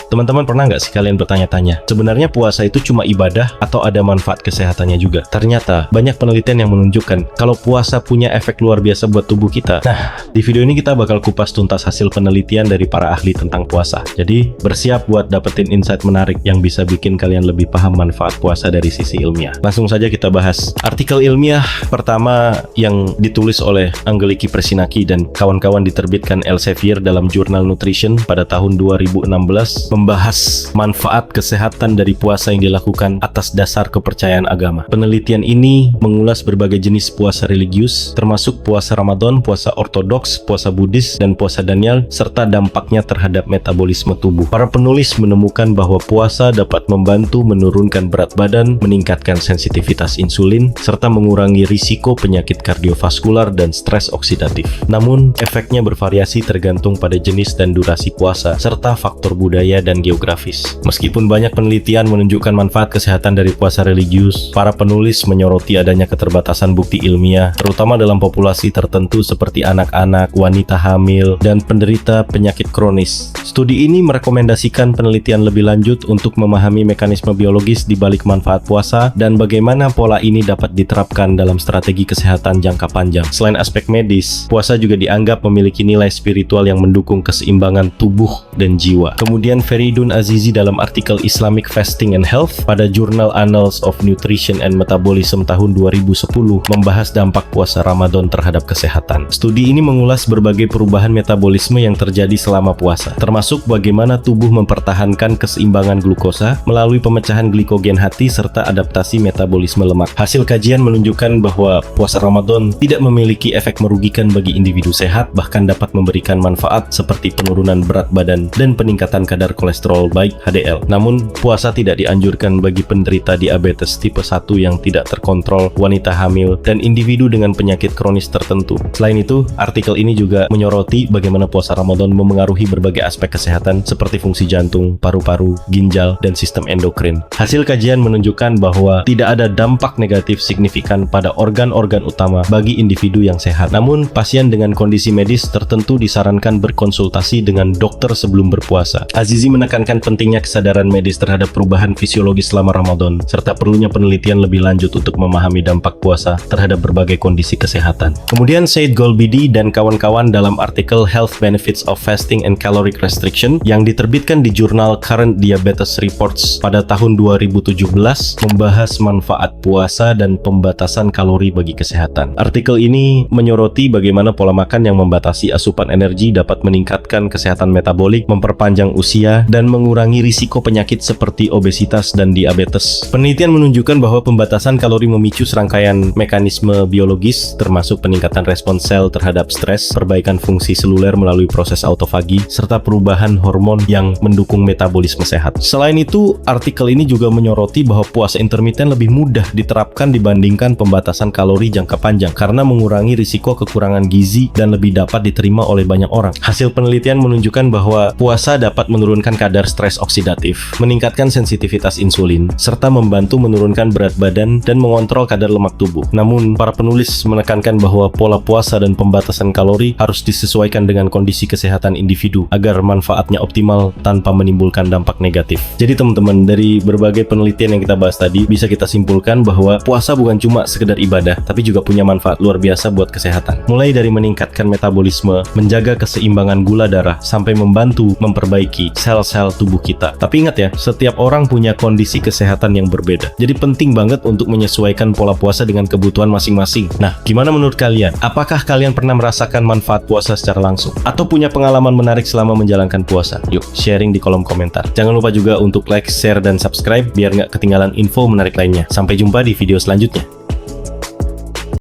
Teman-teman pernah nggak sih kalian bertanya-tanya, sebenarnya puasa itu cuma ibadah atau ada manfaat kesehatannya juga? Ternyata banyak penelitian yang menunjukkan kalau puasa punya efek luar biasa buat tubuh kita. Nah, di video ini kita bakal kupas tuntas hasil penelitian dari para ahli tentang puasa. Jadi, bersiap buat dapetin insight menarik yang bisa bikin kalian lebih paham manfaat puasa dari sisi ilmiah. Langsung saja kita bahas. Artikel ilmiah pertama yang ditulis oleh Angeliki Presinaki dan kawan-kawan diterbitkan Elsevier dalam jurnal Nutrition pada tahun 2016 membahas manfaat kesehatan dari puasa yang dilakukan atas dasar kepercayaan agama. Penelitian ini mengulas berbagai jenis puasa religius, termasuk puasa Ramadan, puasa ortodoks, puasa Buddhis, dan puasa Daniel, serta dampaknya terhadap metabolisme tubuh. Para penulis menemukan bahwa puasa dapat membantu menurunkan berat badan, meningkatkan sensitivitas insulin, serta mengurangi risiko penyakit kardiovaskular dan stres oksidatif. Namun, efeknya bervariasi tergantung pada jenis dan durasi puasa, serta faktor budaya dan geografis. Meskipun banyak penelitian menunjukkan manfaat kesehatan dari puasa religius, para penulis menyoroti adanya keterbatasan bukti ilmiah, terutama dalam populasi tertentu seperti anak-anak, wanita hamil, dan penderita penyakit kronis. Studi ini merekomendasikan penelitian lebih lanjut untuk memahami mekanisme biologis di balik manfaat puasa dan bagaimana pola ini dapat diterapkan dalam strategi kesehatan jangka panjang. Selain aspek medis, puasa juga dianggap memiliki nilai spiritual yang mendukung keseimbangan tubuh dan jiwa. Kemudian Feridun Azizi dalam artikel Islamic Fasting and Health pada jurnal Annals of Nutrition and Metabolism tahun 2010 membahas dampak puasa Ramadan terhadap kesehatan. Studi ini mengulas berbagai perubahan metabolisme yang terjadi selama puasa, termasuk bagaimana tubuh mempertahankan keseimbangan glukosa melalui pemecahan glikogen hati serta adaptasi metabolisme lemak. Hasil kajian menunjukkan bahwa puasa Ramadan tidak memiliki efek merugikan bagi individu sehat, bahkan dapat memberikan manfaat seperti penurunan berat badan dan peningkatan kadar kolesterol baik HDL. Namun, puasa tidak dianjurkan bagi penderita diabetes tipe 1 yang tidak terkontrol, wanita hamil, dan individu dengan penyakit kronis tertentu. Selain itu, artikel ini juga menyoroti bagaimana puasa Ramadan memengaruhi berbagai aspek kesehatan seperti fungsi jantung, paru-paru, ginjal, dan sistem endokrin. Hasil kajian menunjukkan bahwa tidak ada dampak negatif signifikan pada organ-organ utama bagi individu yang sehat. Namun, pasien dengan kondisi medis tertentu disarankan berkonsultasi dengan dokter sebelum berpuasa. Azizi menekankan pentingnya kesadaran medis terhadap perubahan fisiologis selama Ramadan, serta perlunya penelitian lebih lanjut untuk memahami dampak puasa terhadap berbagai kondisi kesehatan. Kemudian Said Golbidi dan kawan-kawan dalam artikel Health Benefits of Fasting and Caloric Restriction yang diterbitkan di jurnal Current Diabetes Reports pada tahun 2017 membahas manfaat puasa dan pembatasan kalori bagi kesehatan. Artikel ini menyoroti bagaimana pola makan yang membatasi asupan energi dapat meningkatkan kesehatan metabolik, memperpanjang usia, dan mengurangi risiko penyakit seperti obesitas dan diabetes. Penelitian menunjukkan bahwa pembatasan kalori memicu serangkaian mekanisme biologis termasuk peningkatan respons sel terhadap stres, perbaikan fungsi seluler melalui proses autofagi, serta perubahan hormon yang mendukung metabolisme sehat. Selain itu, artikel ini juga menyoroti bahwa puasa intermiten lebih mudah diterapkan dibandingkan pembatasan kalori jangka panjang karena mengurangi risiko kekurangan gizi dan lebih dapat diterima oleh banyak orang. Hasil penelitian menunjukkan bahwa puasa dapat menurunkan kadar stres oksidatif, meningkatkan sensitivitas insulin, serta membantu menurunkan berat badan dan mengontrol kadar lemak tubuh. Namun, para penulis menekankan bahwa pola puasa dan pembatasan kalori harus disesuaikan dengan kondisi kesehatan individu agar manfaatnya optimal tanpa menimbulkan dampak negatif. Jadi teman-teman, dari berbagai penelitian yang kita bahas tadi, bisa kita simpulkan bahwa puasa bukan cuma sekedar ibadah, tapi juga punya manfaat luar biasa buat kesehatan. Mulai dari meningkatkan metabolisme, menjaga keseimbangan gula darah, sampai membantu memperbaiki sel-sel tubuh kita. Tapi ingat ya, setiap orang punya kondisi kesehatan yang berbeda. Jadi penting banget untuk menyesuaikan pola puasa dengan kebutuhan masing-masing. Nah, gimana menurut kalian? Apakah kalian pernah merasakan manfaat puasa secara langsung? Atau punya pengalaman menarik selama menjalankan puasa? Yuk, sharing di kolom komentar. Jangan lupa juga untuk like, share, dan subscribe biar nggak ketinggalan info menarik lainnya. Sampai jumpa di video selanjutnya.